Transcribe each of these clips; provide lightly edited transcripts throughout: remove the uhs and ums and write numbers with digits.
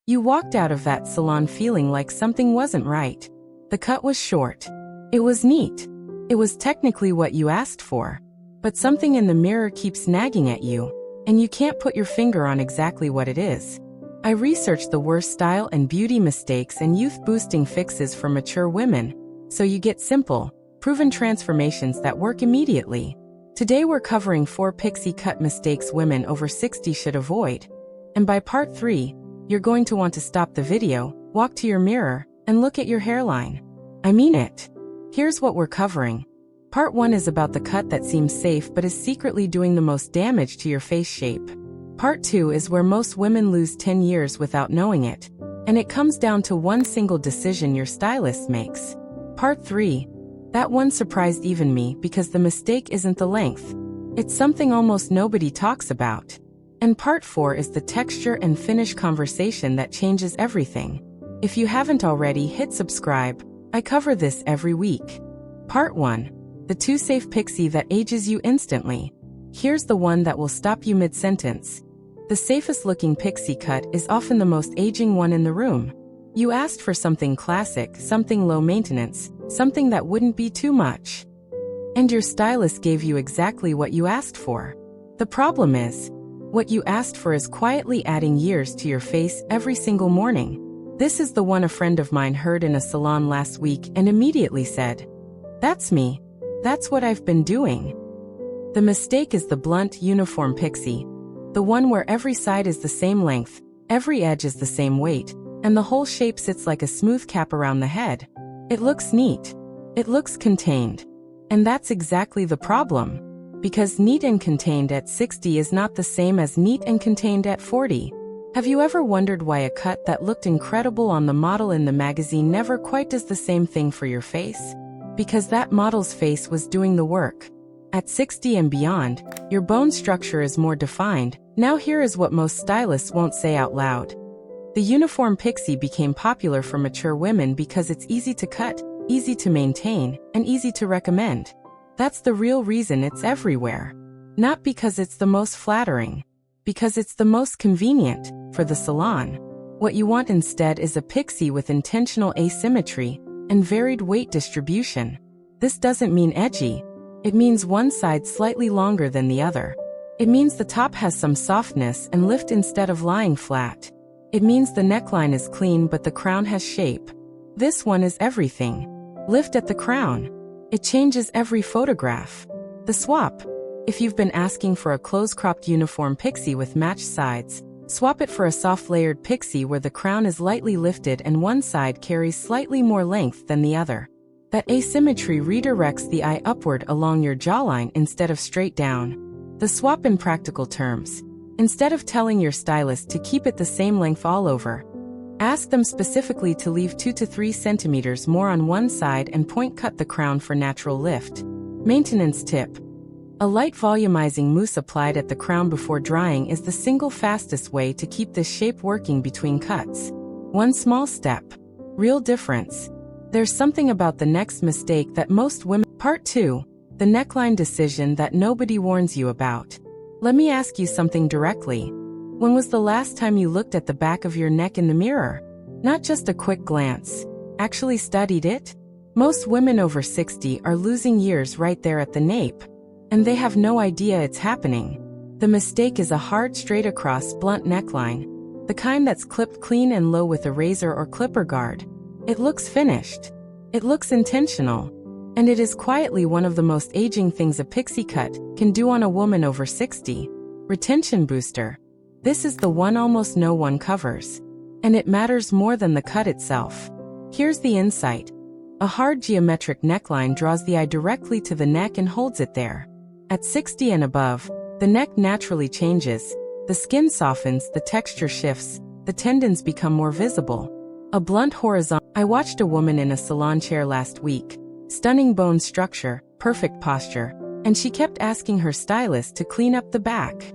You walked out of that salon feeling like something wasn't right. The cut was short. It was neat. It was technically what you asked for. But something in the mirror keeps nagging at you, and you can't put your finger on exactly what it is. I researched the worst style and beauty mistakes and youth-boosting fixes for mature women, so you get simple, proven transformations that work immediately. Today we're covering 4 pixie cut mistakes women over 60 should avoid. And by part 3, you're going to want to stop the video, walk to your mirror, and look at your hairline. I mean it. Here's what we're covering. Part 1 is about the cut that seems safe but is secretly doing the most damage to your face shape. Part 2 is where most women lose 10 years without knowing it, and it comes down to one single decision your stylist makes. Part 3. That one surprised even me because the mistake isn't the length. It's something almost nobody talks about. And Part 4 is the texture and finish conversation that changes everything. If you haven't already, hit subscribe. I cover this every week. Part 1. The 2 safe pixie that ages you instantly. Here's the one that will stop you mid-sentence. The safest looking pixie cut is often the most aging one in the room. You asked for something classic, something low maintenance, something that wouldn't be too much. And your stylist gave you exactly what you asked for. The problem is, what you asked for is quietly adding years to your face every single morning. This is the one a friend of mine heard in a salon last week and immediately said, "That's me. That's what I've been doing." The mistake is the blunt, uniform pixie. The one where every side is the same length, every edge is the same weight, and the whole shape sits like a smooth cap around the head. It looks neat. It looks contained. And that's exactly the problem. Because neat and contained at 60 is not the same as neat and contained at 40. Have you ever wondered why a cut that looked incredible on the model in the magazine never quite does the same thing for your face? Because that model's face was doing the work. At 60 and beyond, your bone structure is more defined. Now here is what most stylists won't say out loud. The uniform pixie became popular for mature women because it's easy to cut, easy to maintain, and easy to recommend. That's the real reason it's everywhere. Not because it's the most flattering. Because it's the most convenient for the salon. What you want instead is a pixie with intentional asymmetry and varied weight distribution. This doesn't mean edgy. It means one side slightly longer than the other. It means the top has some softness and lift instead of lying flat. It means the neckline is clean but the crown has shape. This one is everything. Lift at the crown. It changes every photograph. The swap. If you've been asking for a close-cropped uniform pixie with matched sides, swap it for a soft layered pixie where the crown is lightly lifted and one side carries slightly more length than the other. That asymmetry redirects the eye upward along your jawline instead of straight down. The swap in practical terms. Instead of telling your stylist to keep it the same length all over, ask them specifically to leave 2 to 3 centimeters more on one side and point cut the crown for natural lift. Maintenance tip. A light volumizing mousse applied at the crown before drying is the single fastest way to keep this shape working between cuts. One small step. Real difference. There's something about the next mistake that most women... Part 2. The neckline decision that nobody warns you about. Let me ask you something directly. When was the last time you looked at the back of your neck in the mirror? Not just a quick glance. Actually studied it? Most women over 60 are losing years right there at the nape. And they have no idea it's happening. The mistake is a hard straight across blunt neckline. The kind that's clipped clean and low with a razor or clipper guard. It looks finished. It looks intentional. And it is quietly one of the most aging things a pixie cut can do on a woman over 60. Retention booster. This is the one almost no one covers. And it matters more than the cut itself. Here's the insight. A hard geometric neckline draws the eye directly to the neck and holds it there. At 60 and above, the neck naturally changes. The skin softens, the texture shifts, the tendons become more visible. A blunt horizontal. I watched a woman in a salon chair last week. Stunning bone structure, perfect posture, and she kept asking her stylist to clean up the back.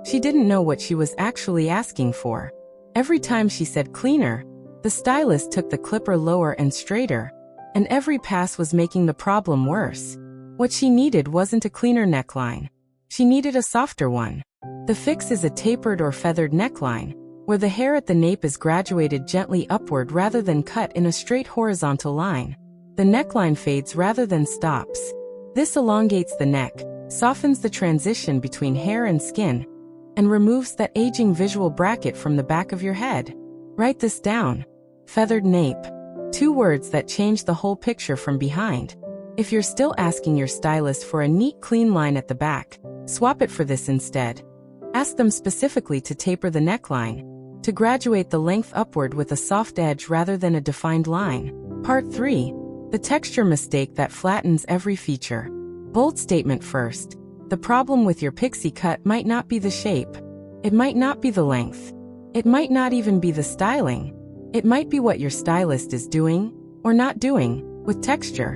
She didn't know what she was actually asking for. Every time she said cleaner, the stylist took the clipper lower and straighter, and every pass was making the problem worse. What she needed wasn't a cleaner neckline. She needed a softer one. The fix is a tapered or feathered neckline. where the hair at the nape is graduated gently upward rather than cut in a straight horizontal line. The neckline fades rather than stops. This elongates the neck, softens the transition between hair and skin, and removes that aging visual bracket from the back of your head. Write this down. Feathered nape. 2 words that change the whole picture from behind. If you're still asking your stylist for a neat, clean line at the back, swap it for this instead. Ask them specifically to taper the neckline, to graduate the length upward with a soft edge rather than a defined line. Part 3. The texture mistake that flattens every feature. Bold statement first. The problem with your pixie cut might not be the shape. It might not be the length. It might not even be the styling. It might be what your stylist is doing, or not doing, with texture.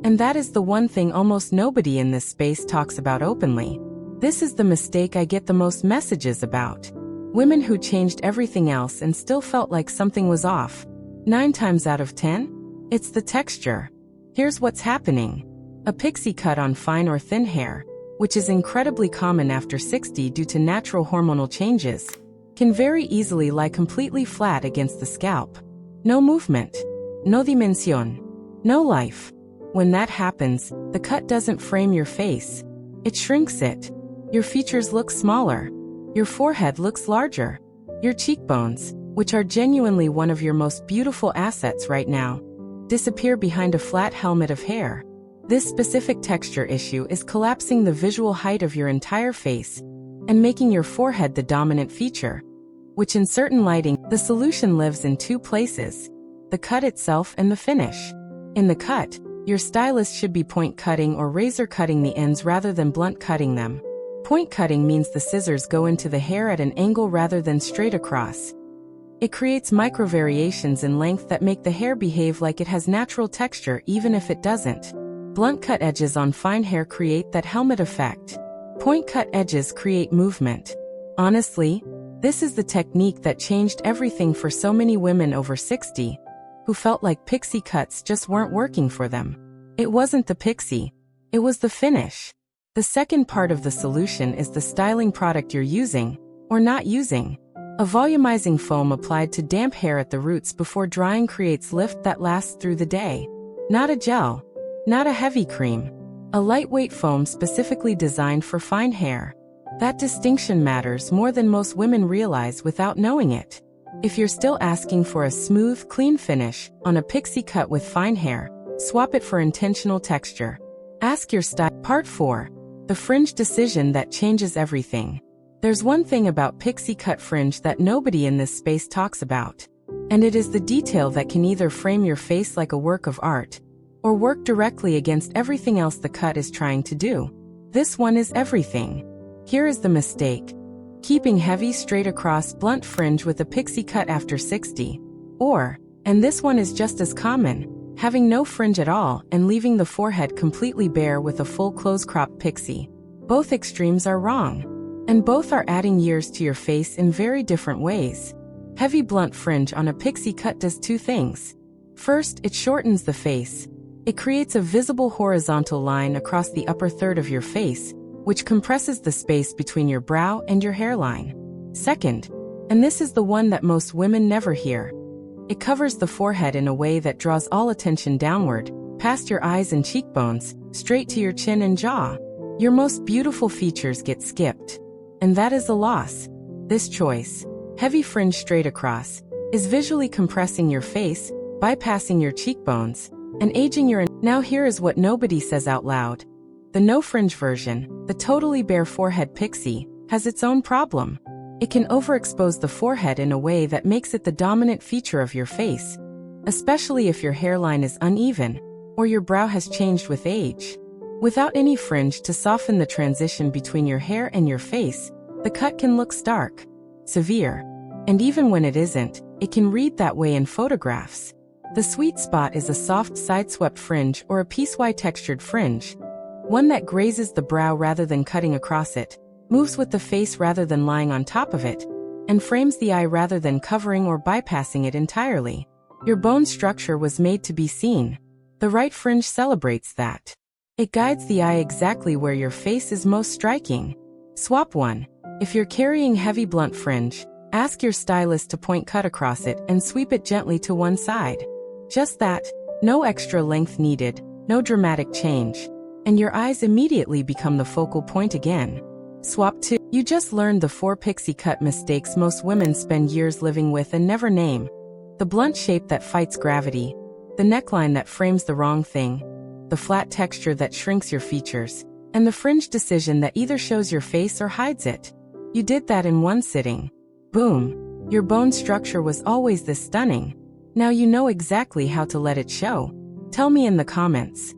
And that is the one thing almost nobody in this space talks about openly. This is the mistake I get the most messages about. Women who changed everything else and still felt like something was off. 9 times out of 10? It's the texture. Here's what's happening. A pixie cut on fine or thin hair, which is incredibly common after 60 due to natural hormonal changes, can very easily lie completely flat against the scalp. No movement. No dimensión. No life. When that happens, the cut doesn't frame your face. It shrinks it. Your features look smaller. Your forehead looks larger. Your cheekbones, which are genuinely one of your most beautiful assets right now, disappear behind a flat helmet of hair. This specific texture issue is collapsing the visual height of your entire face and making your forehead the dominant feature, which in certain lighting, the solution lives in 2 places: the cut itself and the finish. In the cut, your stylist should be point cutting or razor cutting the ends rather than blunt cutting them. Point cutting means the scissors go into the hair at an angle rather than straight across. It creates micro variations in length that make the hair behave like it has natural texture even if it doesn't. Blunt cut edges on fine hair create that helmet effect. Point cut edges create movement. Honestly, this is the technique that changed everything for so many women over 60, who felt like pixie cuts just weren't working for them. It wasn't the pixie. It was the finish. The second part of the solution is the styling product you're using, or not using. A volumizing foam applied to damp hair at the roots before drying creates lift that lasts through the day. Not a gel. Not a heavy cream. A lightweight foam specifically designed for fine hair. That distinction matters more than most women realize without knowing it. If you're still asking for a smooth, clean finish on a pixie cut with fine hair, swap it for intentional texture. Ask your style. Part 4. The fringe decision that changes everything. There's one thing about pixie cut fringe that nobody in this space talks about. And it is the detail that can either frame your face like a work of art, or work directly against everything else the cut is trying to do. This one is everything. Here is the mistake. Keeping heavy straight across blunt fringe with a pixie cut after 60. Or, and this one is just as common, having no fringe at all and leaving the forehead completely bare with a full close-cropped pixie. Both extremes are wrong. And both are adding years to your face in very different ways. Heavy blunt fringe on a pixie cut does 2 things. First, it shortens the face. It creates a visible horizontal line across the upper third of your face, which compresses the space between your brow and your hairline. Second, and this is the one that most women never hear, it covers the forehead in a way that draws all attention downward, past your eyes and cheekbones, straight to your chin and jaw. Your most beautiful features get skipped. And that is a loss. This choice, heavy fringe straight across, is visually compressing your face, bypassing your cheekbones, and aging your... Now here is what nobody says out loud. The no fringe version, the totally bare forehead pixie, has its own problem. It can overexpose the forehead in a way that makes it the dominant feature of your face, especially if your hairline is uneven, or your brow has changed with age. Without any fringe to soften the transition between your hair and your face, the cut can look stark, severe, and even when it isn't, it can read that way in photographs. The sweet spot is a soft side-swept fringe or a piecewise textured fringe, one that grazes the brow rather than cutting across it, moves with the face rather than lying on top of it, and frames the eye rather than covering or bypassing it entirely. Your bone structure was made to be seen. The right fringe celebrates that. It guides the eye exactly where your face is most striking. Swap one. If you're carrying heavy blunt fringe, Ask your stylist to point cut across it and sweep it gently to one side. Just that, no extra length needed, no dramatic change. And your eyes immediately become the focal point again. Swap 2. You just learned the 4 pixie cut mistakes most women spend years living with and never name. The blunt shape that fights gravity. The neckline that frames the wrong thing. The flat texture that shrinks your features. And the fringe decision that either shows your face or hides it. You did that in one sitting. Boom. Your bone structure was always this stunning. Now you know exactly how to let it show. Tell me in the comments.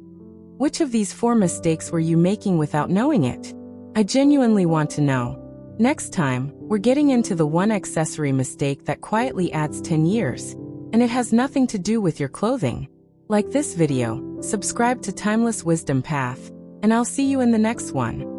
Which of these 4 mistakes were you making without knowing it? I genuinely want to know. Next time, we're getting into the one accessory mistake that quietly adds 10 years. And it has nothing to do with your clothing. Like this video, subscribe to Timeless Wisdom Path, and I'll see you in the next one.